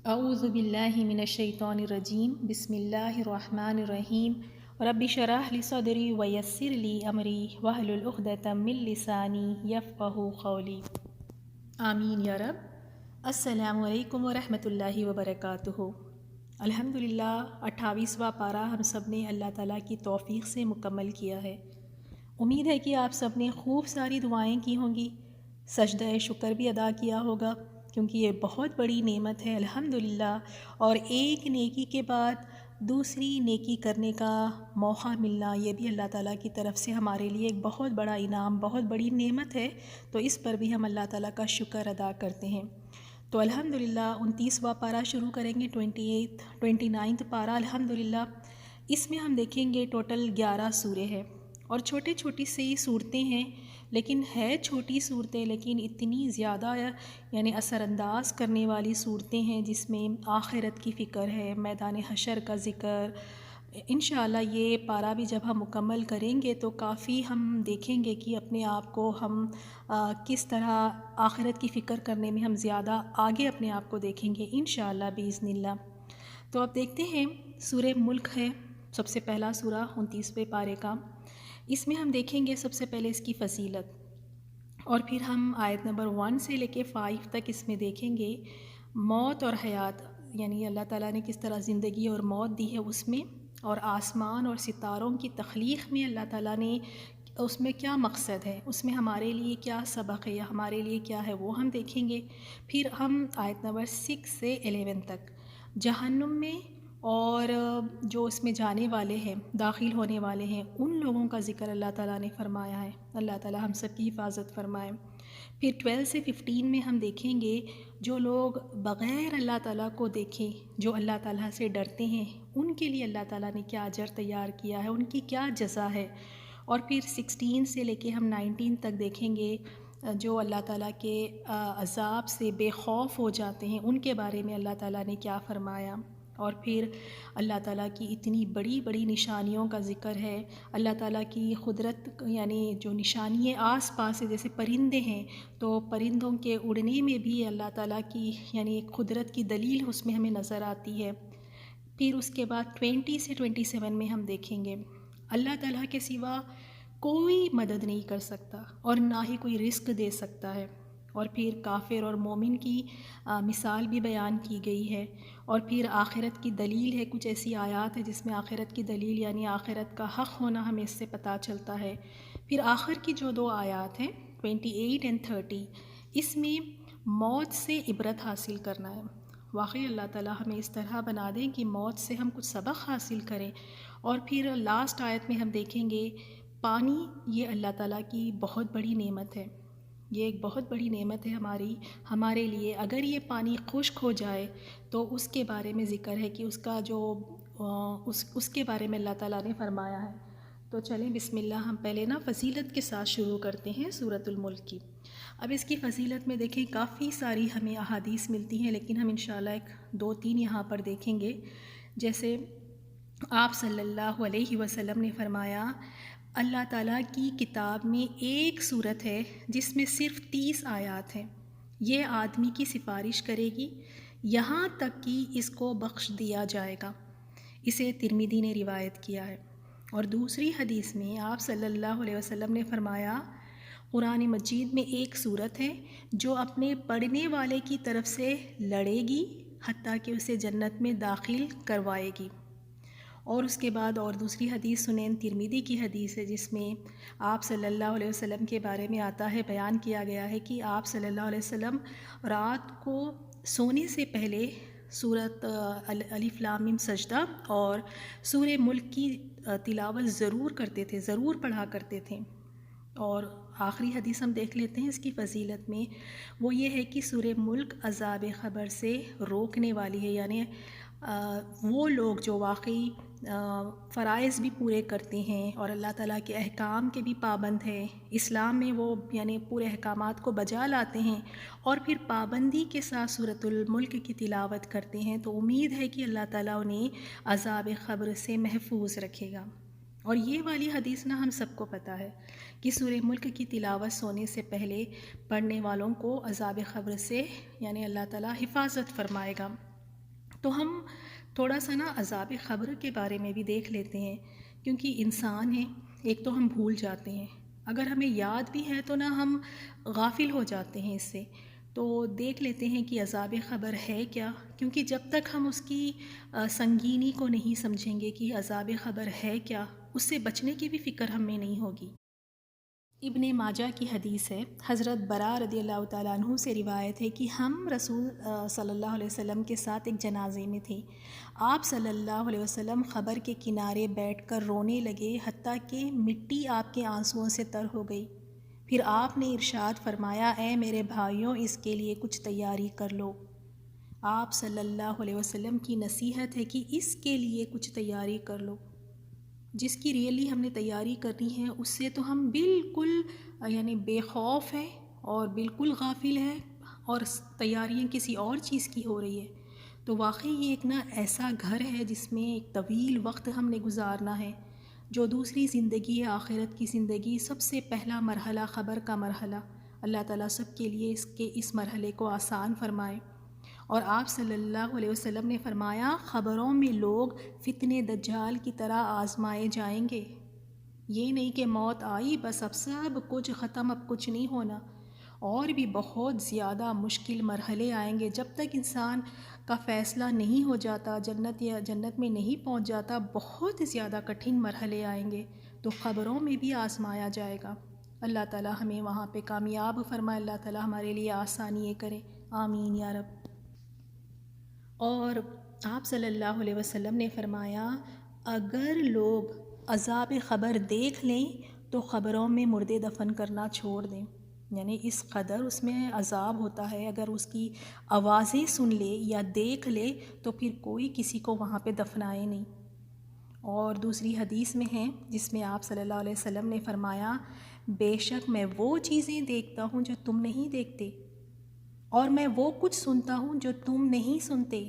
اعوذ باللہ من الشیطان الرجیم بسم اللہ الرحمن الرحیم رب اشرح لی صدری ویسر لی امری واحلل عقدۃ من لسانی یفقہوا قولی آمین یا رب۔ السلام علیکم ورحمۃ اللہ وبرکاتہ۔ الحمدللہ 28واں پارہ ہم سب نے اللہ تعالیٰ کی توفیق سے مکمل کیا ہے۔ امید ہے کہ آپ سب نے خوب ساری دعائیں کی ہوں گی، سجدہ شکر بھی ادا کیا ہوگا، کیونکہ یہ بہت بڑی نعمت ہے الحمدللہ، اور ایک نیکی کے بعد دوسری نیکی کرنے کا موقع ملنا یہ بھی اللہ تعالیٰ کی طرف سے ہمارے لیے ایک بہت بڑا انعام، بہت بڑی نعمت ہے، تو اس پر بھی ہم اللہ تعالیٰ کا شکر ادا کرتے ہیں۔ تو الحمدللہ 29واں پارہ شروع کریں گے، 29 پارہ الحمدللہ۔ اس میں ہم دیکھیں گے ٹوٹل 11 سورے ہیں، اور چھوٹی چھوٹی سی صورتیں ہیں، لیکن ہے چھوٹی صورتیں لیکن اتنی زیادہ یعنی اثر انداز کرنے والی صورتیں ہیں، جس میں آخرت کی فکر ہے، میدان حشر کا ذکر۔ انشاءاللہ یہ پارہ بھی جب ہم مکمل کریں گے تو کافی ہم دیکھیں گے کہ اپنے آپ کو ہم کس طرح آخرت کی فکر کرنے میں ہم زیادہ آگے اپنے آپ کو دیکھیں گے انشاءاللہ باذن اللہ۔ تو اب دیکھتے ہیں سورہ ملک ہے سب سے پہلا سورہ 29ویں پارے کا۔ اس میں ہم دیکھیں گے سب سے پہلے اس کی فضیلت، اور پھر ہم آیت نمبر 1 سے لے کے 5 تک اس میں دیکھیں گے موت اور حیات، یعنی اللہ تعالیٰ نے کس طرح زندگی اور موت دی ہے اس میں، اور آسمان اور ستاروں کی تخلیق میں اللہ تعالیٰ نے اس میں کیا مقصد ہے، اس میں ہمارے لیے کیا سبق ہے یا ہمارے لیے کیا ہے وہ ہم دیکھیں گے۔ پھر ہم آیت نمبر 6 سے 11 تک جہنم میں اور جو اس میں جانے والے ہیں، داخل ہونے والے ہیں، ان لوگوں کا ذکر اللہ تعالیٰ نے فرمایا ہے۔ اللہ تعالیٰ ہم سب کی حفاظت فرمائے۔ پھر 12 سے 15 میں ہم دیکھیں گے جو لوگ بغیر اللہ تعالیٰ کو دیکھیں، جو اللہ تعالیٰ سے ڈرتے ہیں، ان کے لیے اللہ تعالیٰ نے کیا اجر تیار کیا ہے، ان کی کیا جزا ہے۔ اور پھر 16 سے لے کے ہم 19 تک دیکھیں گے جو اللہ تعالیٰ کے عذاب سے بے خوف ہو جاتے ہیں، ان کے بارے میں اللہ تعالیٰ نے کیا فرمایا۔ اور پھر اللہ تعالیٰ کی اتنی بڑی بڑی نشانیوں کا ذکر ہے، اللہ تعالیٰ کی قدرت، یعنی جو نشانیاں آس پاس جیسے پرندے ہیں تو پرندوں کے اڑنے میں بھی اللہ تعالیٰ کی یعنی ایک قدرت کی دلیل اس میں ہمیں نظر آتی ہے۔ پھر اس کے بعد 20 سے 27 میں ہم دیکھیں گے اللہ تعالیٰ کے سوا کوئی مدد نہیں کر سکتا اور نہ ہی کوئی رزق دے سکتا ہے۔ اور پھر کافر اور مومن کی مثال بھی بیان کی گئی ہے، اور پھر آخرت کی دلیل ہے، کچھ ایسی آیات ہے جس میں آخرت کی دلیل یعنی آخرت کا حق ہونا ہمیں اس سے پتہ چلتا ہے۔ پھر آخر کی جو 2 آیات ہیں 28 اور 30، اس میں موت سے عبرت حاصل کرنا ہے۔ واقعی اللہ تعالیٰ ہمیں اس طرح بنا دیں کہ موت سے ہم کچھ سبق حاصل کریں۔ اور پھر لاسٹ آیت میں ہم دیکھیں گے پانی، یہ اللہ تعالیٰ کی بہت بڑی نعمت ہے، یہ ایک بہت بڑی نعمت ہے ہمارے لیے۔ اگر یہ پانی خشک ہو جائے تو اس کے بارے میں ذکر ہے کہ اس کا جو اس کے بارے میں اللہ تعالیٰ نے فرمایا ہے۔ تو چلیں بسم اللہ، ہم پہلے فضیلت کے ساتھ شروع کرتے ہیں سورۃ الملک کی۔ اب اس کی فضیلت میں دیکھیں کافی ساری ہمیں احادیث ملتی ہیں، لیکن ہم انشاءاللہ 2-3 یہاں پر دیکھیں گے۔ جیسے آپ صلی اللہ علیہ وسلم نے فرمایا اللہ تعالیٰ کی کتاب میں ایک سورت ہے جس میں صرف 30 آیات ہیں، یہ آدمی کی سفارش کرے گی یہاں تک کہ اس کو بخش دیا جائے گا۔ اسے ترمذی نے روایت کیا ہے۔ اور دوسری حدیث میں آپ صلی اللہ علیہ وسلم نے فرمایا قرآن مجید میں ایک سورت ہے جو اپنے پڑھنے والے کی طرف سے لڑے گی حتیٰ کہ اسے جنت میں داخل کروائے گی۔ اور اس کے بعد اور دوسری حدیث سنن ترمذی کی حدیث ہے جس میں آپ صلی اللہ علیہ وسلم کے بارے میں آتا ہے، بیان کیا گیا ہے کہ آپ صلی اللہ علیہ وسلم رات کو سونے سے پہلے سورۃ الف لام میم سجدہ اور سورہ ملک کی تلاوت ضرور کرتے تھے، ضرور پڑھا کرتے تھے۔ اور آخری حدیث ہم دیکھ لیتے ہیں اس کی فضیلت میں، وہ یہ ہے کہ سورہ ملک عذاب خبر سے روکنے والی ہے، یعنی وہ لوگ جو واقعی فرائض بھی پورے کرتے ہیں اور اللہ تعالیٰ کے احکام کے بھی پابند ہیں، اسلام میں وہ یعنی پورے احکامات کو بجا لاتے ہیں اور پھر پابندی کے ساتھ سورۃ الملک کی تلاوت کرتے ہیں، تو امید ہے کہ اللہ تعالیٰ انہیں عذاب قبر سے محفوظ رکھے گا۔ اور یہ والی حدیث ہم سب کو پتہ ہے کہ سورہ ملک کی تلاوت سونے سے پہلے پڑھنے والوں کو عذاب قبر سے یعنی اللہ تعالیٰ حفاظت فرمائے گا۔ تو ہم تھوڑا سا نا عذاب قبر کے بارے میں بھی دیکھ لیتے ہیں، کیونکہ انسان ہیں، ایک تو ہم بھول جاتے ہیں، اگر ہمیں یاد بھی ہے تو نا ہم غافل ہو جاتے ہیں اس سے۔ تو دیکھ لیتے ہیں کہ عذاب قبر ہے کیا، کیونکہ جب تک ہم اس کی سنگینی کو نہیں سمجھیں گے کہ عذاب قبر ہے کیا، اس سے بچنے کی بھی فکر ہم میں نہیں ہوگی۔ ابن ماجہ کی حدیث ہے، حضرت برا رضی اللہ تعالیٰ عنہ سے روایت ہے کہ ہم رسول صلی اللہ علیہ وسلم کے ساتھ ایک جنازے میں تھے۔ آپ صلی اللہ علیہ وسلم قبر کے کنارے بیٹھ کر رونے لگے، حتیٰ کہ مٹی آپ کے آنسوؤں سے تر ہو گئی۔ پھر آپ نے ارشاد فرمایا، اے میرے بھائیوں، اس کے لیے کچھ تیاری کر لو۔ آپ صلی اللہ علیہ وسلم کی نصیحت ہے کہ اس کے لیے کچھ تیاری کر لو۔ جس کی ریئلی ہم نے تیاری کرنی ہے، اس سے تو ہم بالکل یعنی بے خوف ہیں اور بالکل غافل ہیں، اور تیاریاں کسی اور چیز کی ہو رہی ہے۔ تو واقعی یہ ایک نا ایسا گھر ہے جس میں ایک طویل وقت ہم نے گزارنا ہے۔ جو دوسری زندگی ہے، آخرت کی زندگی، سب سے پہلا مرحلہ قبر کا مرحلہ، اللہ تعالیٰ سب کے لیے اس مرحلے کو آسان فرمائے۔ اور آپ صلی اللہ علیہ وسلم نے فرمایا، خبروں میں لوگ فتنہ دجال کی طرح آزمائے جائیں گے۔ یہ نہیں کہ موت آئی بس اب سب کچھ ختم، اب کچھ نہیں ہونا، اور بھی بہت زیادہ مشکل مرحلے آئیں گے۔ جب تک انسان کا فیصلہ نہیں ہو جاتا، جنت یا جنت میں نہیں پہنچ جاتا، بہت زیادہ کٹھن مرحلے آئیں گے، تو خبروں میں بھی آزمایا جائے گا۔ اللہ تعالیٰ ہمیں وہاں پہ کامیاب فرمائے، اللہ تعالیٰ ہمارے لیے آسانی کرے، آمین یا رب۔ اور آپ صلی اللہ علیہ وسلم نے فرمایا، اگر لوگ عذاب قبر دیکھ لیں تو قبروں میں مردے دفن کرنا چھوڑ دیں، یعنی اس قدر اس میں عذاب ہوتا ہے، اگر اس کی آوازیں سن لے یا دیکھ لے تو پھر کوئی کسی کو وہاں پہ دفنائے نہیں۔ اور دوسری حدیث میں ہے جس میں آپ صلی اللہ علیہ وسلم نے فرمایا، بے شک میں وہ چیزیں دیکھتا ہوں جو تم نہیں دیکھتے، اور میں وہ کچھ سنتا ہوں جو تم نہیں سنتے۔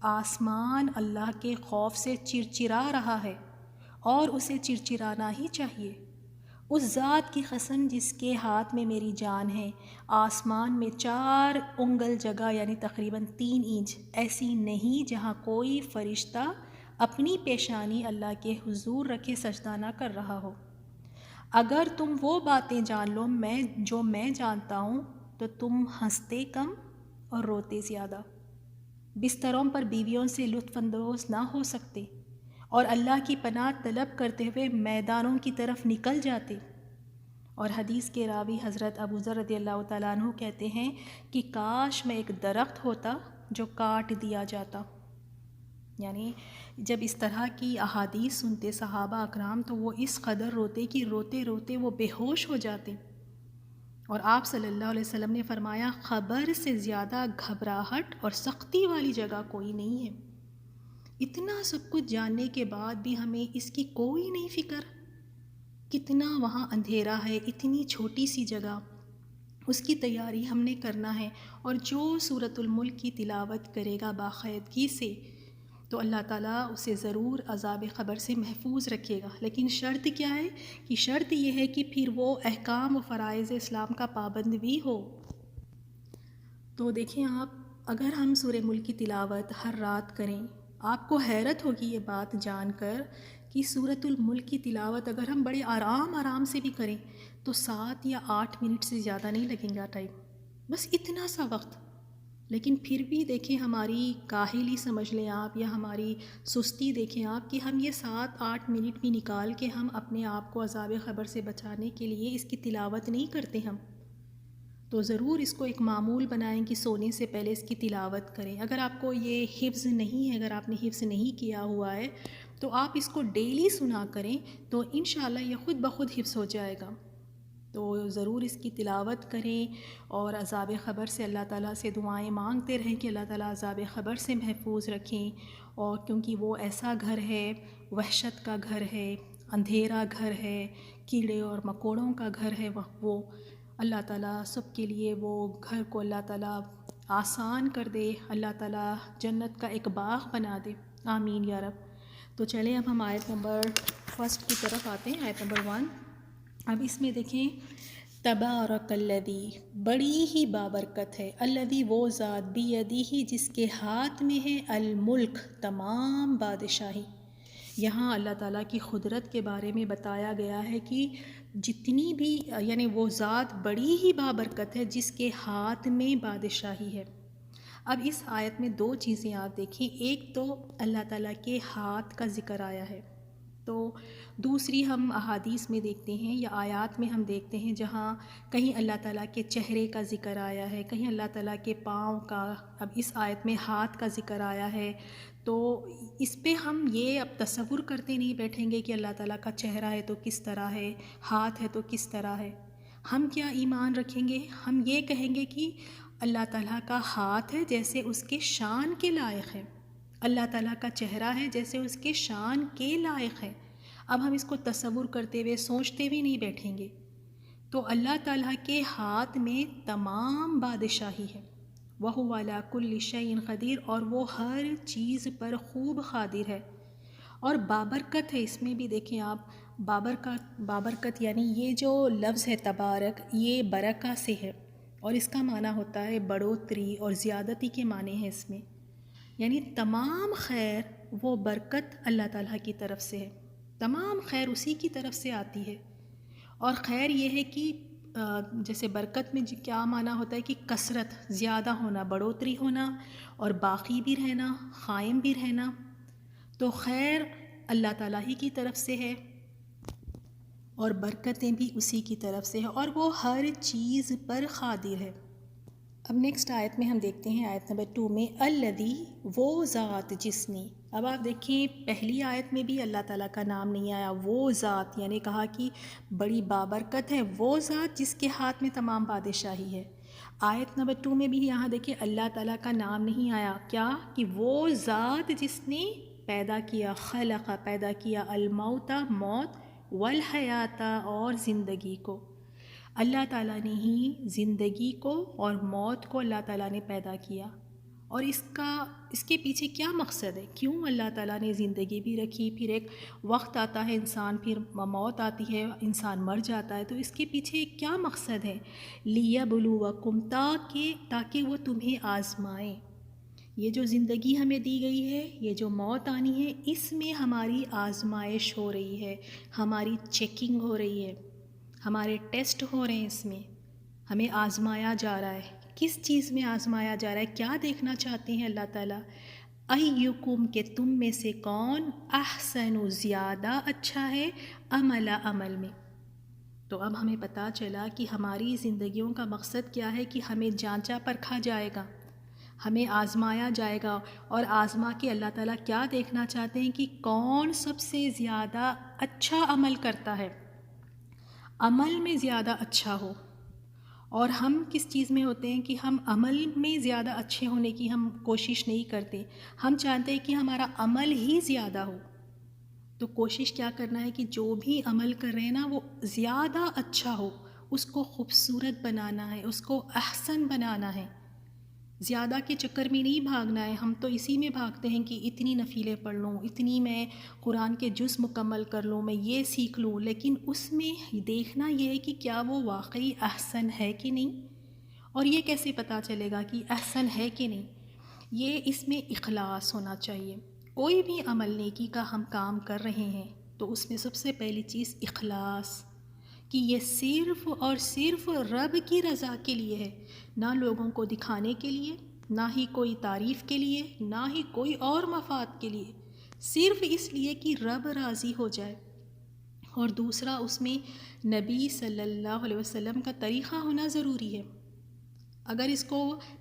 آسمان اللہ کے خوف سے چرچرا رہا ہے، اور اسے چرچرانا ہی چاہیے۔ اس ذات کی قسم جس کے ہاتھ میں میری جان ہے، آسمان میں 4 انگل جگہ یعنی تقریباً 3 انچ ایسی نہیں جہاں کوئی فرشتہ اپنی پیشانی اللہ کے حضور رکھے سجدہ نہ کر رہا ہو۔ اگر تم وہ باتیں جان لو جو میں جانتا ہوں تو تم ہنستے کم اور روتے زیادہ، بستروں پر بیویوں سے لطف اندوز نہ ہو سکتے، اور اللہ کی پناہ طلب کرتے ہوئے میدانوں کی طرف نکل جاتے۔ اور حدیث کے راوی حضرت ابو ذر رضی اللہ تعالیٰ عنہ کہتے ہیں کہ کاش میں ایک درخت ہوتا جو کاٹ دیا جاتا۔ یعنی جب اس طرح کی احادیث سنتے صحابہ اکرام تو وہ اس قدر روتے کہ روتے روتے وہ بے ہوش ہو جاتے۔ اور آپ صلی اللہ علیہ وسلم نے فرمایا، خبر سے زیادہ گھبراہٹ اور سختی والی جگہ کوئی نہیں ہے۔ اتنا سب کچھ جاننے کے بعد بھی ہمیں اس کی کوئی نہیں فکر، کتنا وہاں اندھیرا ہے، اتنی چھوٹی سی جگہ، اس کی تیاری ہم نے کرنا ہے۔ اور جو سورۃ الملک کی تلاوت کرے گا باقاعدگی سے تو اللہ تعالیٰ اسے ضرور عذاب قبر سے محفوظ رکھے گا۔ لیکن شرط کیا ہے؟ کہ شرط یہ ہے کہ پھر وہ احکام و فرائض اسلام کا پابند بھی ہو۔ تو دیکھیں آپ، اگر ہم سورہ ملک کی تلاوت ہر رات کریں، آپ کو حیرت ہوگی یہ بات جان کر کہ سورۃ الملک کی تلاوت اگر ہم بڑے آرام سے بھی کریں تو 7 یا 8 منٹ سے زیادہ نہیں لگیں گا ٹائم، بس اتنا سا وقت۔ لیکن پھر بھی دیکھیں ہماری کاہلی سمجھ لیں آپ، یا ہماری سستی دیکھیں آپ، کہ ہم یہ 7-8 منٹ بھی نکال کے ہم اپنے آپ کو عذاب قبر سے بچانے کے لیے اس کی تلاوت نہیں کرتے ہم۔ تو ضرور اس کو ایک معمول بنائیں کہ سونے سے پہلے اس کی تلاوت کریں۔ اگر آپ کو یہ حفظ نہیں ہے، اگر آپ نے حفظ نہیں کیا ہوا ہے تو آپ اس کو ڈیلی سنا کریں تو انشاءاللہ یہ خود بخود حفظ ہو جائے گا۔ تو ضرور اس کی تلاوت کریں اور عذاب قبر سے اللہ تعالیٰ سے دعائیں مانگتے رہیں کہ اللہ تعالیٰ عذاب قبر سے محفوظ رکھیں۔ اور کیونکہ وہ ایسا گھر ہے، وحشت کا گھر ہے، اندھیرا گھر ہے، کیڑے اور مکوڑوں کا گھر ہے، وہ اللہ تعالیٰ سب کے لیے وہ گھر کو اللہ تعالیٰ آسان کر دے، اللہ تعالیٰ جنت کا ایک باغ بنا دے، آمین یا رب۔ تو چلیں اب ہم آیت نمبر 1 کی طرف آتے ہیں، آیت نمبر 1۔ اب اس میں دیکھیں تبارک الذی، بڑی ہی بابرکت ہے، الذی وہ ذات، بیدہ جس کے ہاتھ میں ہے، الملک تمام بادشاہی۔ یہاں اللہ تعالیٰ کی قدرت کے بارے میں بتایا گیا ہے کہ جتنی بھی یعنی وہ ذات بڑی ہی بابرکت ہے جس کے ہاتھ میں بادشاہی ہے۔ اب اس آیت میں دو چیزیں آپ دیکھیں، ایک تو اللہ تعالیٰ کے ہاتھ کا ذکر آیا ہے، تو دوسری ہم احادیث میں دیکھتے ہیں یا آیات میں ہم دیکھتے ہیں جہاں کہیں اللہ تعالیٰ کے چہرے کا ذکر آیا ہے، کہیں اللہ تعالیٰ کے پاؤں کا، اب اس آیت میں ہاتھ کا ذکر آیا ہے۔ تو اس پہ ہم یہ اب تصور کرتے نہیں بیٹھیں گے کہ اللہ تعالیٰ کا چہرہ ہے تو کس طرح ہے، ہاتھ ہے تو کس طرح ہے۔ ہم کیا ایمان رکھیں گے؟ ہم یہ کہیں گے کہ اللہ تعالیٰ کا ہاتھ ہے جیسے اس کے شان کے لائق ہے، اللہ تعالیٰ کا چہرہ ہے جیسے اس کے شان کے لائق ہے۔ اب ہم اس کو تصور کرتے ہوئے سوچتے ہوئے نہیں بیٹھیں گے۔ تو اللہ تعالیٰ کے ہاتھ میں تمام بادشاہی ہے، وَهُوَ عَلَىٰ كُلِّ شَيْءٍ قدیر، اور وہ ہر چیز پر خوب قادر ہے اور بابرکت ہے۔ اس میں بھی دیکھیں آپ، بابرکت یعنی یہ جو لفظ ہے تبارک، یہ برکہ سے ہے اور اس کا معنی ہوتا ہے بڑھوتری اور زیادتی کے معنی ہے اس میں، یعنی تمام خیر وہ برکت اللہ تعالیٰ کی طرف سے ہے، تمام خیر اسی کی طرف سے آتی ہے۔ اور خیر یہ ہے کہ جیسے برکت میں کیا معنی ہوتا ہے کہ کثرت، زیادہ ہونا، بڑھوتری ہونا اور باقی بھی رہنا، قائم بھی رہنا۔ تو خیر اللہ تعالیٰ ہی کی طرف سے ہے اور برکتیں بھی اسی کی طرف سے ہے اور وہ ہر چیز پر قادر ہے۔ اب نیکسٹ آیت میں ہم دیکھتے ہیں آیت نمبر 2 میں، الذی وہ ذات جس نے۔ اب آپ دیکھیں پہلی آیت میں بھی اللہ تعالیٰ کا نام نہیں آیا، وہ ذات، یعنی کہا کہ بڑی بابرکت ہے وہ ذات جس کے ہاتھ میں تمام بادشاہی ہے۔ آیت نمبر 2 میں بھی یہاں دیکھیں اللہ تعالیٰ کا نام نہیں آیا، کیا کہ وہ ذات جس نے پیدا کیا، خلق پیدا کیا، الموت موت، والحیات اور زندگی کو۔ اللہ تعالیٰ نے ہی زندگی کو اور موت کو اللہ تعالیٰ نے پیدا کیا۔ اور اس کے پیچھے کیا مقصد ہے؟ کیوں اللہ تعالیٰ نے زندگی بھی رکھی، پھر ایک وقت آتا ہے انسان، پھر موت آتی ہے، انسان مر جاتا ہے، تو اس کے پیچھے کیا مقصد ہے؟ لیبلوکم، تاکہ وہ تمہیں آزمائیں۔ یہ جو زندگی ہمیں دی گئی ہے، یہ جو موت آنی ہے، اس میں ہماری آزمائش ہو رہی ہے، ہماری چیکنگ ہو رہی ہے، ہمارے ٹیسٹ ہو رہے ہیں، اس میں ہمیں آزمایا جا رہا ہے۔ کس چیز میں آزمایا جا رہا ہے؟ کیا دیکھنا چاہتے ہیں اللہ تعالیٰ؟ ایکم، کہ تم میں سے کون، احسن، زیادہ اچھا ہے، عمل میں۔ تو اب ہمیں پتہ چلا کہ ہماری زندگیوں کا مقصد کیا ہے، کہ ہمیں جانچا پرکھا جائے گا، ہمیں آزمایا جائے گا، اور آزما کے اللہ تعالیٰ کیا دیکھنا چاہتے ہیں کہ کون سب سے زیادہ اچھا عمل کرتا ہے، عمل میں زیادہ اچھا ہو۔ اور ہم کس چیز میں ہوتے ہیں کہ ہم عمل میں زیادہ اچھے ہونے کی ہم کوشش نہیں کرتے، ہم چاہتے ہیں کہ ہمارا عمل ہی زیادہ ہو۔ تو کوشش کیا کرنا ہے کہ جو بھی عمل کر رہے ہیں نا وہ زیادہ اچھا ہو، اس کو خوبصورت بنانا ہے، اس کو احسن بنانا ہے، زیادہ کے چکر میں نہیں بھاگنا ہے۔ ہم تو اسی میں بھاگتے ہیں کہ اتنی نفلیں پڑھ لوں، اتنی میں قرآن کے جز مکمل کر لوں، میں یہ سیکھ لوں، لیکن اس میں دیکھنا یہ ہے کہ کیا وہ واقعی احسن ہے کہ نہیں۔ اور یہ کیسے پتہ چلے گا کہ احسن ہے کہ نہیں؟ یہ اس میں اخلاص ہونا چاہیے۔ کوئی بھی عمل نیکی کا ہم کام کر رہے ہیں تو اس میں سب سے پہلی چیز اخلاص، کہ یہ صرف اور صرف رب کی رضا کے لیے ہے، نہ لوگوں کو دکھانے کے لیے، نہ ہی کوئی تعریف کے لیے، نہ ہی کوئی اور مفاد کے لیے، صرف اس لیے کہ رب راضی ہو جائے۔ اور دوسرا اس میں نبی صلی اللہ علیہ وسلم کا طریقہ ہونا ضروری ہے۔ اگر اس کو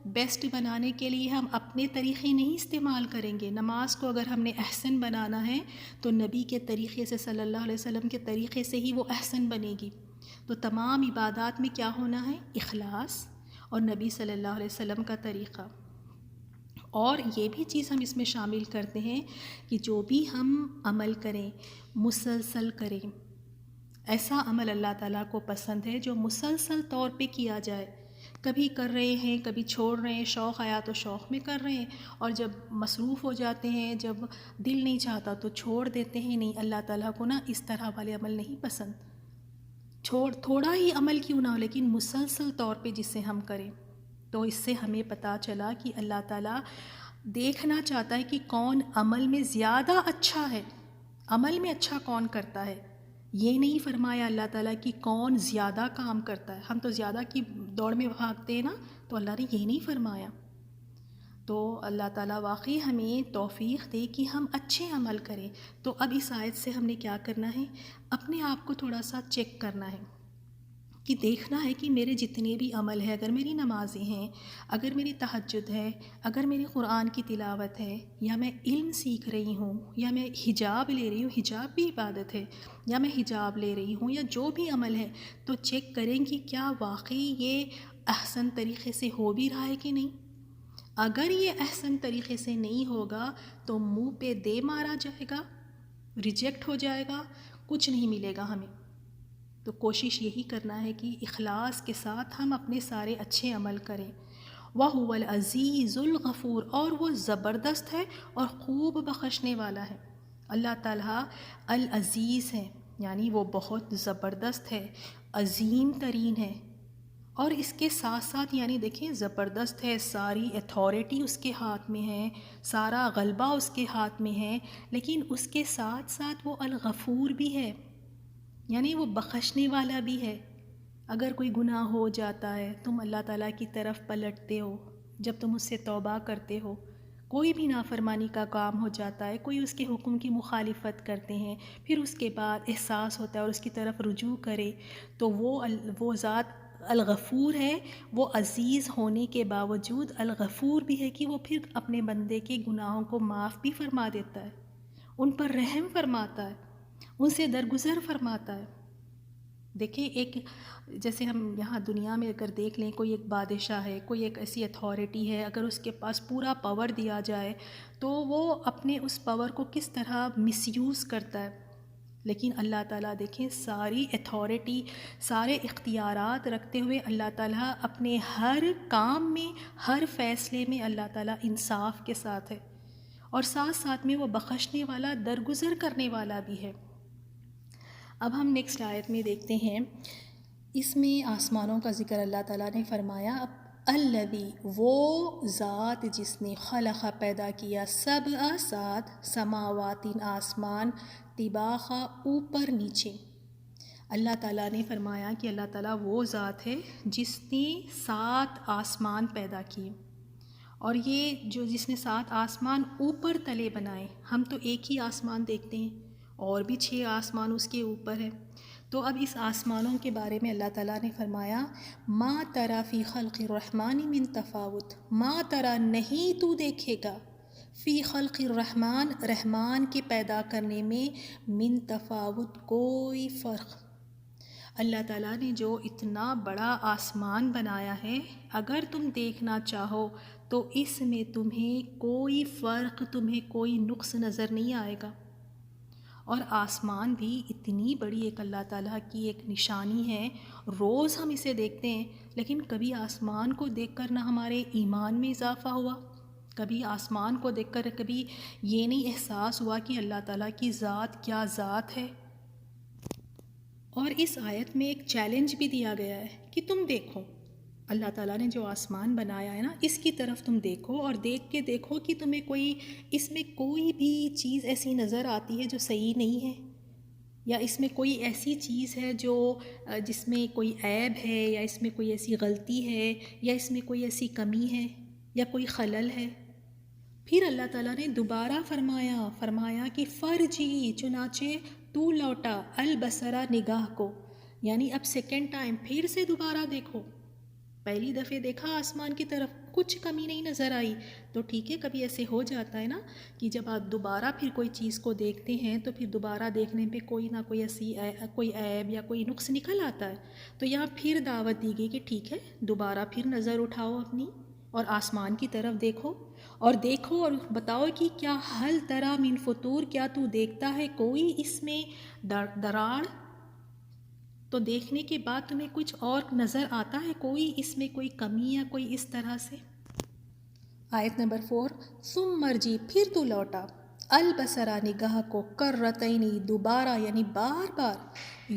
بیسٹ بنانے کے لیے ہم اپنے طریقے نہیں استعمال کریں گے، نماز کو اگر ہم نے احسن بنانا ہے تو نبی کے طریقے سے، صلی اللہ علیہ وسلم کے طریقے سے ہی وہ احسن بنے گی۔ تو تمام عبادات میں کیا ہونا ہے؟ اخلاص اور نبی صلی اللہ علیہ وسلم کا طریقہ۔ اور یہ بھی چیز ہم اس میں شامل کرتے ہیں کہ جو بھی ہم عمل کریں مسلسل کریں۔ ایسا عمل اللہ تعالیٰ کو پسند ہے جو مسلسل طور پہ کیا جائے، کبھی کر رہے ہیں کبھی چھوڑ رہے ہیں، شوق آیا تو شوق میں کر رہے ہیں، اور جب مصروف ہو جاتے ہیں، جب دل نہیں چاہتا تو چھوڑ دیتے ہیں۔ نہیں، اللہ تعالیٰ کو نا اس طرح والے عمل نہیں پسند۔ تھوڑا ہی عمل کیوں نہ ہو لیکن مسلسل طور پہ جسے ہم کریں، تو اس سے ہمیں پتہ چلا کہ اللہ تعالیٰ دیکھنا چاہتا ہے کہ کون عمل میں زیادہ اچھا ہے، عمل میں اچھا کون کرتا ہے۔ یہ نہیں فرمایا اللہ تعالیٰ کہ کون زیادہ کام کرتا ہے، ہم تو زیادہ کی دوڑ میں بھاگتے ہیں نا، تو اللہ نے یہ نہیں فرمایا۔ تو اللہ تعالیٰ واقعی ہمیں توفیق دے کہ ہم اچھے عمل کریں۔ تو اب اس آیت سے ہم نے کیا کرنا ہے، اپنے آپ کو تھوڑا سا چیک کرنا ہے کہ دیکھنا ہے کہ میرے جتنے بھی عمل ہے، اگر میری نمازیں ہیں، اگر میری تہجد ہے، اگر میری قرآن کی تلاوت ہے، یا میں علم سیکھ رہی ہوں، یا میں حجاب لے رہی ہوں، حجاب بھی عبادت ہے، یا میں حجاب لے رہی ہوں، یا جو بھی عمل ہے، تو چیک کریں کہ کیا واقعی یہ احسن طریقے سے ہو بھی رہا ہے کہ نہیں۔ اگر یہ احسن طریقے سے نہیں ہوگا تو منہ پہ دے مارا جائے گا، ریجیکٹ ہو جائے گا، کچھ نہیں ملے گا ہمیں۔ تو کوشش یہی کرنا ہے کہ اخلاص کے ساتھ ہم اپنے سارے اچھے عمل کریں۔ وَهُوَ الْعَزِيزُ الْغَفُورُ، اور وہ زبردست ہے اور خوب بخشنے والا ہے۔ اللہ تعالیٰ العزیز ہے، یعنی وہ بہت زبردست ہے، عظیم ترین ہے، اور اس کے ساتھ ساتھ یعنی دیکھیں زبردست ہے، ساری اتھارٹی اس کے ہاتھ میں ہے، سارا غلبہ اس کے ہاتھ میں ہے، لیکن اس کے ساتھ ساتھ وہ الغفور بھی ہے، یعنی وہ بخشنے والا بھی ہے۔ اگر کوئی گناہ ہو جاتا ہے، تم اللہ تعالیٰ کی طرف پلٹتے ہو، جب تم اس سے توبہ کرتے ہو، کوئی بھی نافرمانی کا کام ہو جاتا ہے، کوئی اس کے حکم کی مخالفت کرتے ہیں، پھر اس کے بعد احساس ہوتا ہے اور اس کی طرف رجوع کرے، تو وہ ذات الغفور ہے۔ وہ عزیز ہونے کے باوجود الغفور بھی ہے کہ وہ پھر اپنے بندے کے گناہوں کو معاف بھی فرما دیتا ہے، ان پر رحم فرماتا ہے، ان سے درگزر فرماتا ہے۔ دیکھیں ایک جیسے ہم یہاں دنیا میں اگر دیکھ لیں، کوئی ایک بادشاہ ہے، کوئی ایک ایسی اتھارٹی ہے، اگر اس کے پاس پورا پاور دیا جائے تو وہ اپنے اس پاور کو کس طرح مس یوز کرتا ہے، لیکن اللہ تعالیٰ دیکھیں ساری اتھارٹی، سارے اختیارات رکھتے ہوئے اللہ تعالیٰ اپنے ہر کام میں، ہر فیصلے میں اللہ تعالیٰ انصاف کے ساتھ ہے، اور ساتھ ساتھ میں وہ بخشنے والا، درگزر کرنے والا بھی ہے۔ اب ہم نیکسٹ آیت میں دیکھتے ہیں، اس میں آسمانوں کا ذکر اللہ تعالیٰ نے فرمایا۔ الذی، وہ ذات جس نے خلق پیدا کیا، سبع، سات، سماوات، آسمان، طباقا، اوپر نیچے۔ اللہ تعالیٰ نے فرمایا کہ اللہ تعالیٰ وہ ذات ہے جس نے 7 آسمان پیدا کیے، اور یہ جس نے 7 آسمان اوپر تلے بنائے۔ ہم تو ایک ہی آسمان دیکھتے ہیں، اور بھی 6 آسمان اس کے اوپر ہے۔ تو اب اس آسمانوں کے بارے میں اللہ تعالیٰ نے فرمایا، ما تری فی خلق الرحمن من تفاوت، ما تری، نہیں تو دیکھے گا، فی خلق الرحمن، رحمان کے پیدا کرنے میں، من تفاوت، کوئی فرق۔ اللہ تعالیٰ نے جو اتنا بڑا آسمان بنایا ہے، اگر تم دیکھنا چاہو تو اس میں تمہیں کوئی فرق، تمہیں کوئی نقص نظر نہیں آئے گا۔ اور آسمان بھی اتنی بڑی ایک اللہ تعالیٰ کی ایک نشانی ہے، روز ہم اسے دیکھتے ہیں، لیکن کبھی آسمان کو دیکھ کر نہ ہمارے ایمان میں اضافہ ہوا، کبھی آسمان کو دیکھ کر کبھی یہ نہیں احساس ہوا کہ اللہ تعالیٰ کی ذات کیا ذات ہے۔ اور اس آیت میں ایک چیلنج بھی دیا گیا ہے کہ تم دیکھو، اللہ تعالیٰ نے جو آسمان بنایا ہے نا، اس کی طرف تم دیکھو، اور دیکھ کے دیکھو کہ تمہیں اس میں کوئی بھی چیز ایسی نظر آتی ہے جو صحیح نہیں ہے، یا اس میں کوئی ایسی چیز ہے جس میں کوئی عیب ہے، یا اس میں کوئی ایسی غلطی ہے، یا اس میں کوئی ایسی کمی ہے، یا کوئی خلل ہے۔ پھر اللہ تعالیٰ نے دوبارہ فرمایا کہ فرجی، چنانچہ تو لوٹا، البصرہ، نگاہ کو، یعنی اب سیکنڈ ٹائم پھر سے دوبارہ دیکھو۔ پہلی دفعہ دیکھا آسمان کی طرف، کچھ کمی نہیں نظر آئی، تو ٹھیک ہے، کبھی ایسے ہو جاتا ہے نا کہ جب آپ دوبارہ پھر کوئی چیز کو دیکھتے ہیں تو پھر دوبارہ دیکھنے پہ کوئی نہ کوئی عیب یا کوئی نقص نکل آتا ہے، تو یہاں پھر دعوت دی گئی کہ ٹھیک ہے، دوبارہ پھر نظر اٹھاؤ اپنی، اور آسمان کی طرف دیکھو اور بتاؤ کہ کیا حل تری من فطور، کیا تو دیکھتا ہے کوئی اس میں دراڑ؟ تو دیکھنے کے بعد تمہیں کچھ اور نظر آتا ہے، کوئی اس میں کوئی کمی یا کوئی اس طرح سے؟ آیت نمبر 4، ثم مرجی، پھر تو لوٹا، البصرہ نگاہ کو، کرتینی دوبارہ یعنی بار بار،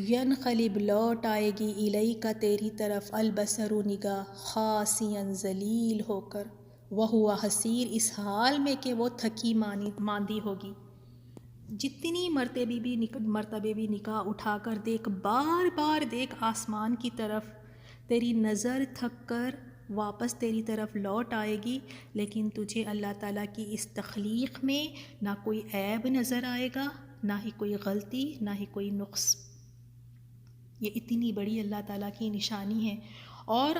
ینقلب لوٹ آئے گی، الیک تیری طرف، البصر نگاہ، خاسیا ذلیل ہو کر، وہو حسیر اس حال میں کہ وہ تھکی ماندی ہوگی۔ جتنی مرتبے بھی نگاہ اٹھا کر دیکھ، بار بار دیکھ آسمان کی طرف، تیری نظر تھک کر واپس تیری طرف لوٹ آئے گی، لیکن تجھے اللہ تعالیٰ کی اس تخلیق میں نہ کوئی عیب نظر آئے گا، نہ ہی کوئی غلطی، نہ ہی کوئی نقص۔ یہ اتنی بڑی اللہ تعالیٰ کی نشانی ہے، اور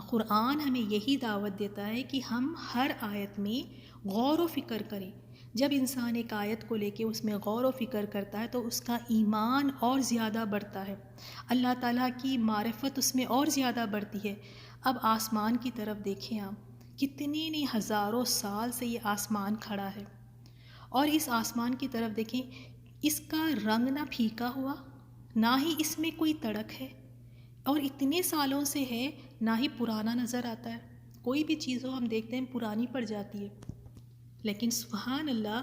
قرآن ہمیں یہی دعوت دیتا ہے کہ ہم ہر آیت میں غور و فکر کریں۔ جب انسان ایک آیت کو لے کے اس میں غور و فکر کرتا ہے تو اس کا ایمان اور زیادہ بڑھتا ہے، اللہ تعالیٰ کی معرفت اس میں اور زیادہ بڑھتی ہے۔ اب آسمان کی طرف دیکھیں آپ، کتنے نے ہزاروں سال سے یہ آسمان کھڑا ہے، اور اس آسمان کی طرف دیکھیں، اس کا رنگ نہ پھیکا ہوا، نہ ہی اس میں کوئی تڑک ہے، اور اتنے سالوں سے ہے، نہ ہی پرانا نظر آتا ہے۔ کوئی بھی چیز ہو ہم دیکھتے ہیں پرانی پڑ جاتی ہے، لیکن سبحان اللہ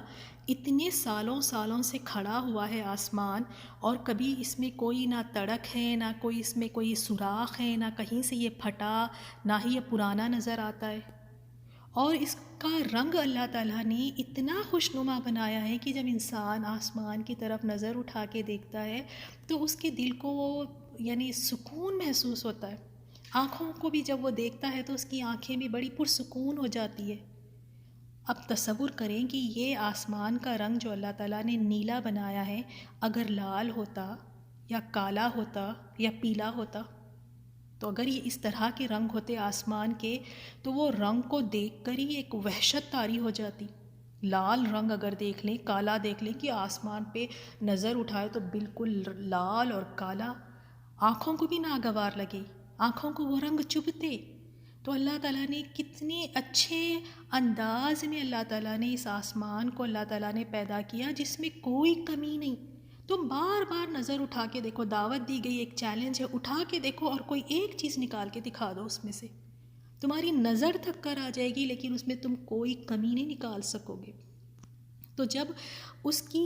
اتنے سالوں سے کھڑا ہوا ہے آسمان، اور کبھی اس میں کوئی نہ تڑک ہے، نہ کوئی اس میں کوئی سوراخ ہے، نہ کہیں سے یہ پھٹا، نہ ہی یہ پرانا نظر آتا ہے۔ اور اس کا رنگ اللہ تعالیٰ نے اتنا خوشنما بنایا ہے کہ جب انسان آسمان کی طرف نظر اٹھا کے دیکھتا ہے تو اس کے دل کو وہ یعنی سکون محسوس ہوتا ہے۔ آنکھوں کو بھی جب وہ دیکھتا ہے تو اس کی آنکھیں بھی بڑی پرسکون ہو جاتی ہے۔ اب تصور کریں کہ یہ آسمان کا رنگ جو اللہ تعالیٰ نے نیلا بنایا ہے، اگر لال ہوتا یا کالا ہوتا یا پیلا ہوتا، تو اگر یہ اس طرح کے رنگ ہوتے آسمان کے، تو وہ رنگ کو دیکھ کر ہی ایک وحشت طاری ہو جاتی۔ لال رنگ اگر دیکھ لیں، کالا دیکھ لیں، کہ آسمان پہ نظر اٹھائے تو بالکل لال اور کالا، آنکھوں کو بھی ناگوار لگے، آنکھوں کو وہ رنگ چبھتے۔ تو اللہ تعالیٰ نے کتنے اچھے انداز میں اللہ تعالیٰ نے اس آسمان کو اللہ تعالیٰ نے پیدا کیا، جس میں کوئی کمی نہیں۔ تم بار بار نظر اٹھا کے دیکھو، دعوت دی گئی، ایک چیلنج ہے، اٹھا کے دیکھو اور کوئی ایک چیز نکال کے دکھا دو اس میں سے، تمہاری نظر تھک کر آ جائے گی، لیکن اس میں تم کوئی کمی نہیں نکال سکو گے۔ تو جب اس کی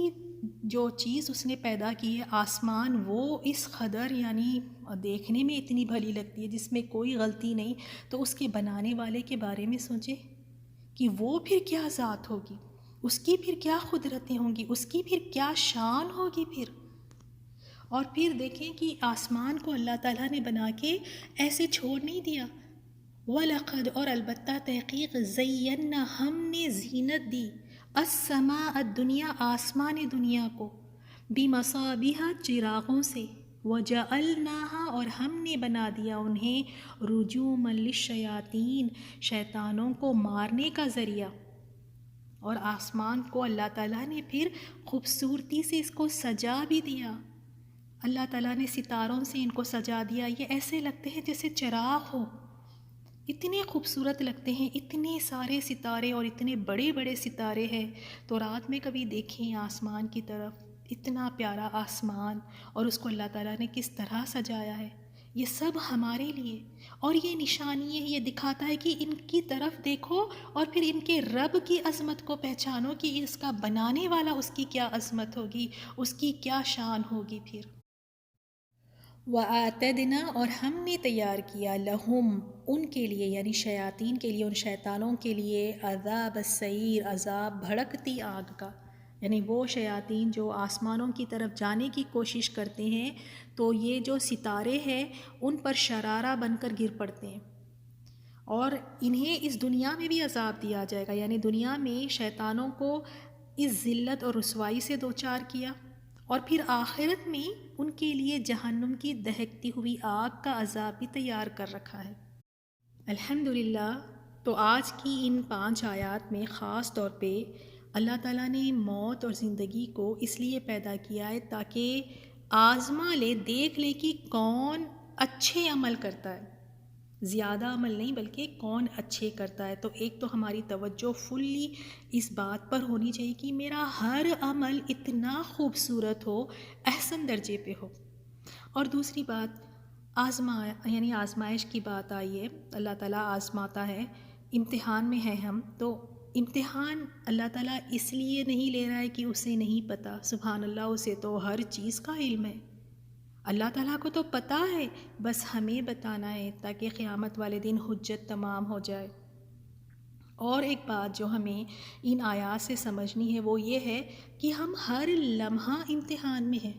جو چیز اس نے پیدا کی ہے آسمان، وہ اس قدر یعنی دیکھنے میں اتنی بھلی لگتی ہے، جس میں کوئی غلطی نہیں، تو اس کے بنانے والے کے بارے میں سوچے کہ وہ پھر کیا ذات ہوگی، اس کی پھر کیا قدرتیں ہوں گی، اس کی پھر کیا شان ہوگی پھر۔ اور پھر دیکھیں کہ آسمان کو اللہ تعالیٰ نے بنا کے ایسے چھوڑ نہیں دیا، وَلَقَدْ اور البتہ تحقیق، زَيَّنَّا ہم نے زینت دی، السماء الدنیا آسمان دنیا کو، بِمَصَابِيحَ چراغوں سے، وَجَعَلْنَاهَا اور ہم نے بنا دیا انہیں رُجُومًا لِلشَّيَاطِينِ شیطانوں کو مارنے کا ذریعہ۔ اور آسمان کو اللہ تعالیٰ نے پھر خوبصورتی سے اس کو سجا بھی دیا، اللہ تعالیٰ نے ستاروں سے ان کو سجا دیا، یہ ایسے لگتے ہیں جیسے چراغ ہو، اتنے خوبصورت لگتے ہیں، اتنے سارے ستارے اور اتنے بڑے بڑے ستارے ہیں۔ تو رات میں کبھی دیکھیں آسمان کی طرف، اتنا پیارا آسمان، اور اس کو اللہ تعالیٰ نے کس طرح سجایا ہے۔ یہ سب ہمارے لیے، اور یہ نشانی ہے، یہ دکھاتا ہے کہ ان کی طرف دیکھو اور پھر ان کے رب کی عظمت کو پہچانو کہ اس کا بنانے والا اس کی کیا عظمت ہوگی، اس کی کیا شان ہوگی پھر۔ وَأَعْتَدْنَا اور ہم نے تیار کیا، لَهُمْ ان کے لیے یعنی شیاطین کے لیے، ان شیطانوں کے لیے، عذاب السعیر عذاب بھڑکتی آگ کا، یعنی وہ شیاطین جو آسمانوں کی طرف جانے کی کوشش کرتے ہیں، تو یہ جو ستارے ہیں ان پر شرارہ بن کر گر پڑتے ہیں، اور انہیں اس دنیا میں بھی عذاب دیا جائے گا، یعنی دنیا میں شیطانوں کو اس ذلت اور رسوائی سے دوچار کیا، اور پھر آخرت میں ان کے لیے جہنم کی دہکتی ہوئی آگ کا عذاب بھی تیار کر رکھا ہے۔ الحمدللہ، تو آج کی ان 5 آیات میں خاص طور پہ اللہ تعالیٰ نے موت اور زندگی کو اس لیے پیدا کیا ہے تاکہ آزما لے، دیکھ لے کہ کون اچھے عمل کرتا ہے، زیادہ عمل نہیں بلکہ کون اچھے کرتا ہے۔ تو ایک تو ہماری توجہ فلی اس بات پر ہونی چاہیے کہ میرا ہر عمل اتنا خوبصورت ہو، احسن درجے پہ ہو۔ اور دوسری بات آزمائش کی بات آئی ہے، اللہ تعالیٰ آزماتا ہے، امتحان میں ہے ہم، تو امتحان اللہ تعالیٰ اس لیے نہیں لے رہا ہے کہ اسے نہیں پتہ، سبحان اللہ، اسے تو ہر چیز کا علم ہے، اللہ تعالیٰ کو تو پتہ ہے، بس ہمیں بتانا ہے تاکہ قیامت والے دن حجت تمام ہو جائے۔ اور ایک بات جو ہمیں ان آیات سے سمجھنی ہے وہ یہ ہے کہ ہم ہر لمحہ امتحان میں ہیں۔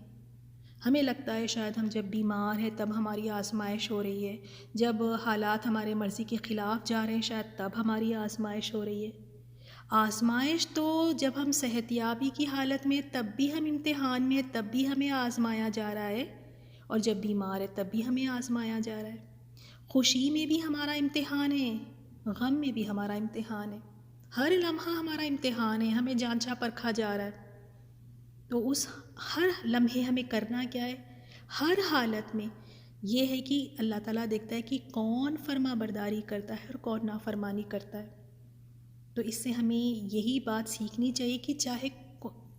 ہمیں لگتا ہے شاید ہم جب بیمار ہیں تب ہماری آزمائش ہو رہی ہے، جب حالات ہمارے مرضی کے خلاف جا رہے ہیں شاید تب ہماری آزمائش ہو رہی ہے۔ آزمائش تو جب ہم صحتیابی کی حالت میں تب بھی ہم امتحان میں تب بھی ہمیں آزمایا جا رہا ہے، اور جب بیمار ہے تب بھی ہمیں آزمایا جا رہا ہے۔ خوشی میں بھی ہمارا امتحان ہے، غم میں بھی ہمارا امتحان ہے، ہر لمحہ ہمارا امتحان ہے، ہمیں جانچا پرکھا جا رہا ہے۔ تو اس ہر لمحے ہمیں کرنا کیا ہے؟ ہر حالت میں یہ ہے کہ اللہ تعالیٰ دیکھتا ہے کہ کون فرما برداری کرتا ہے اور کون نافرمانی کرتا ہے۔ تو اس سے ہمیں یہی بات سیکھنی چاہیے کہ چاہے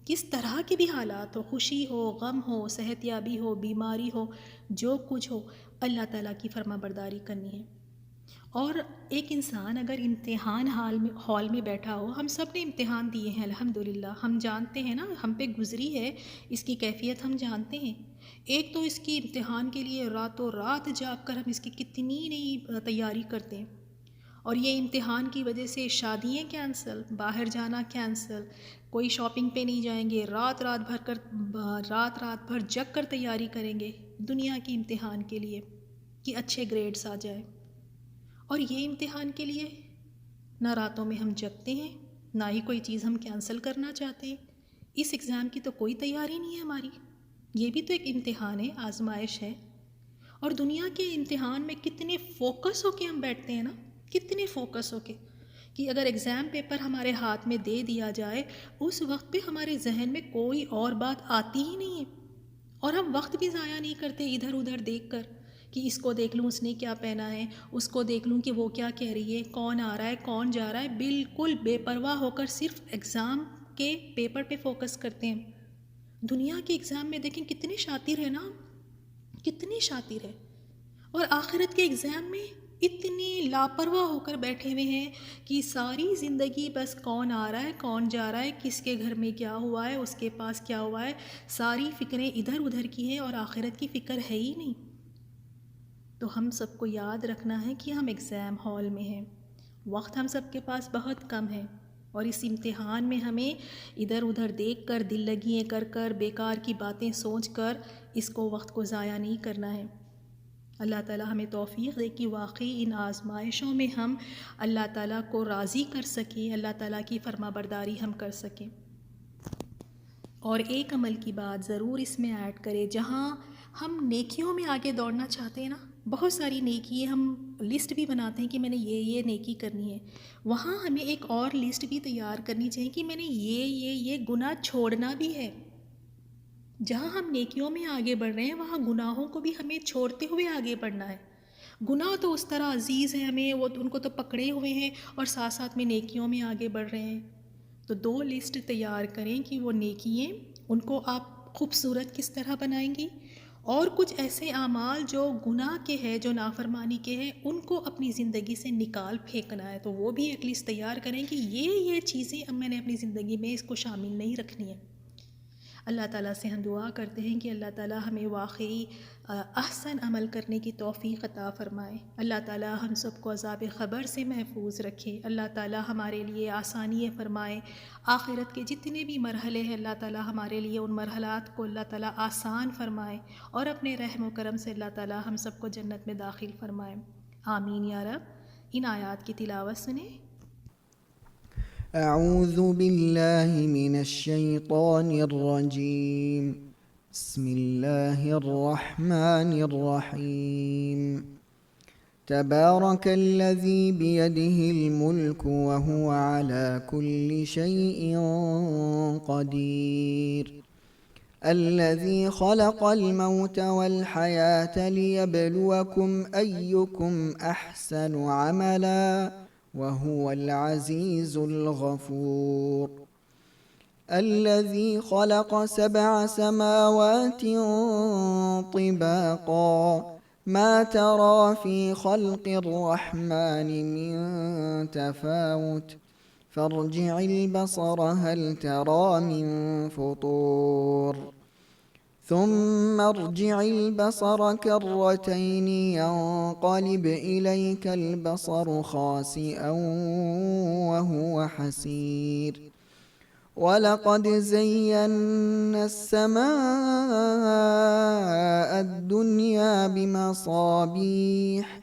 کس طرح کے بھی حالات ہو، خوشی ہو، غم ہو، صحتیابی ہو، بیماری ہو، جو کچھ ہو، اللہ تعالیٰ کی فرما برداری کرنی ہے۔ اور ایک انسان اگر امتحان ہال میں بیٹھا ہو، ہم سب نے امتحان دیے ہیں الحمدللہ، ہم جانتے ہیں نا، ہم پہ گزری ہے، اس کی کیفیت ہم جانتے ہیں۔ ایک تو اس کی امتحان کے لیے راتوں رات جاگ کر ہم اس کی کتنی نئی تیاری کرتے ہیں، اور یہ امتحان کی وجہ سے شادیاں کینسل، باہر جانا کینسل، کوئی شاپنگ پہ نہیں جائیں گے، رات رات بھر جگ کر تیاری کریں گے دنیا کے امتحان کے لیے کہ اچھے گریڈز آ جائے۔ اور یہ امتحان کے لیے نہ راتوں میں ہم جگتے ہیں، نہ ہی کوئی چیز ہم کینسل کرنا چاہتے ہیں۔ اس ایگزام کی تو کوئی تیاری نہیں ہے ہماری، یہ بھی تو ایک امتحان ہے، آزمائش ہے۔ اور دنیا کے امتحان میں کتنے فوکس ہو کے ہم بیٹھتے ہیں نا، کتنے فوکس ہو کے، کہ اگر ایگزام پیپر ہمارے ہاتھ میں دے دیا جائے اس وقت پہ ہمارے ذہن میں کوئی اور بات آتی ہی نہیں ہے، اور ہم وقت بھی ضائع نہیں کرتے ادھر ادھر دیکھ کر کہ اس کو دیکھ لوں اس نے کیا پہنا ہے، اس کو دیکھ لوں کہ وہ کیا کہہ رہی ہے، کون آ رہا ہے کون جا رہا ہے، بالکل بے پرواہ ہو کر صرف ایگزام کے پیپر پہ فوکس کرتے ہیں۔ دنیا کے ایگزام میں دیکھیں کتنے شاطر ہیں نا، کتنے شاطر ہیں، اور آخرت کے ایگزام میں اتنی لاپرواہ ہو کر بیٹھے ہوئے ہیں کہ ساری زندگی بس کون آ رہا ہے کون جا رہا ہے، کس کے گھر میں کیا ہوا ہے، اس کے پاس کیا ہوا ہے، ساری فکریں ادھر ادھر کی ہیں اور آخرت کی فکر ہے ہی نہیں۔ تو ہم سب کو یاد رکھنا ہے کہ ہم ایگزام ہال میں ہیں، وقت ہم سب کے پاس بہت کم ہے، اور اس امتحان میں ہمیں ادھر ادھر دیکھ کر، دل لگیاں کر کر، بیکار کی باتیں سوچ کر اس کو وقت کو ضائع نہیں کرنا ہے۔ اللہ تعالیٰ ہمیں توفیق دے کہ واقعی ان آزمائشوں میں ہم اللہ تعالیٰ کو راضی کر سکیں، اللہ تعالیٰ کی فرما برداری ہم کر سکیں۔ اور ایک عمل کی بات ضرور اس میں ایڈ کرے، جہاں ہم نیکیوں میں آگے دوڑنا چاہتے ہیں نا، بہت ساری نیکی ہم لسٹ بھی بناتے ہیں کہ میں نے یہ نیکی کرنی ہے، وہاں ہمیں ایک اور لسٹ بھی تیار کرنی چاہیے کہ میں نے یہ گناہ چھوڑنا بھی ہے۔ جہاں ہم نیکیوں میں آگے بڑھ رہے ہیں وہاں گناہوں کو بھی ہمیں چھوڑتے ہوئے آگے بڑھنا ہے۔ گناہ تو اس طرح عزیز ہیں ہمیں، وہ ان کو تو پکڑے ہوئے ہیں، اور ساتھ ساتھ میں نیکیوں میں آگے بڑھ رہے ہیں۔ تو 2 لسٹ تیار کریں کہ وہ نیکییں ان کو آپ خوبصورت کس طرح بنائیں گی، اور کچھ ایسے اعمال جو گناہ کے ہیں، جو نافرمانی کے ہیں، ان کو اپنی زندگی سے نکال پھینکنا ہے۔ تو وہ بھی ایک لسٹ تیار کریں کہ یہ چیزیں اب میں نے اپنی زندگی میں اس کو شامل نہیں رکھنی ہے۔ اللہ تعالیٰ سے ہم دعا کرتے ہیں کہ اللہ تعالیٰ ہمیں واقعی احسن عمل کرنے کی توفیق عطا فرمائے۔ اللہ تعالیٰ ہم سب کو عذاب قبر سے محفوظ رکھے۔ اللہ تعالیٰ ہمارے لیے آسانیاں فرمائے۔ آخرت کے جتنے بھی مرحلے ہیں اللہ تعالیٰ ہمارے لیے ان مرحلات کو اللہ تعالیٰ آسان فرمائے، اور اپنے رحم و کرم سے اللہ تعالیٰ ہم سب کو جنت میں داخل فرمائے۔ آمین یا رب۔ ان آیات کی تلاوت سنیں۔ اعوذ باللہ من الشیطان الرجیم، بسم اللہ الرحمن الرحیم، تبارک الذی بیدہ الملک وہو علی کل شیء قدیر، الذي خلق الموت والحياة ليبلوكم أيكم أحسن عملا وهو العزيز الغفور، الذي خلق 7 سماوات طباقا ما ترى في خلق الرحمن من تفاوت فارجع البصر هل ترى من فطور ثم ارجع البصر كرتين ينقلب إليك البصر خاسئا وهو حسير ولقد زينا السماء الدنيا بمصابيح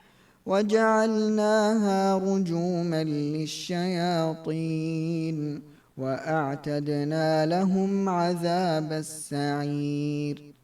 وجعلناها رجوما للشياطين وأعتدنا لهم عذاب السعير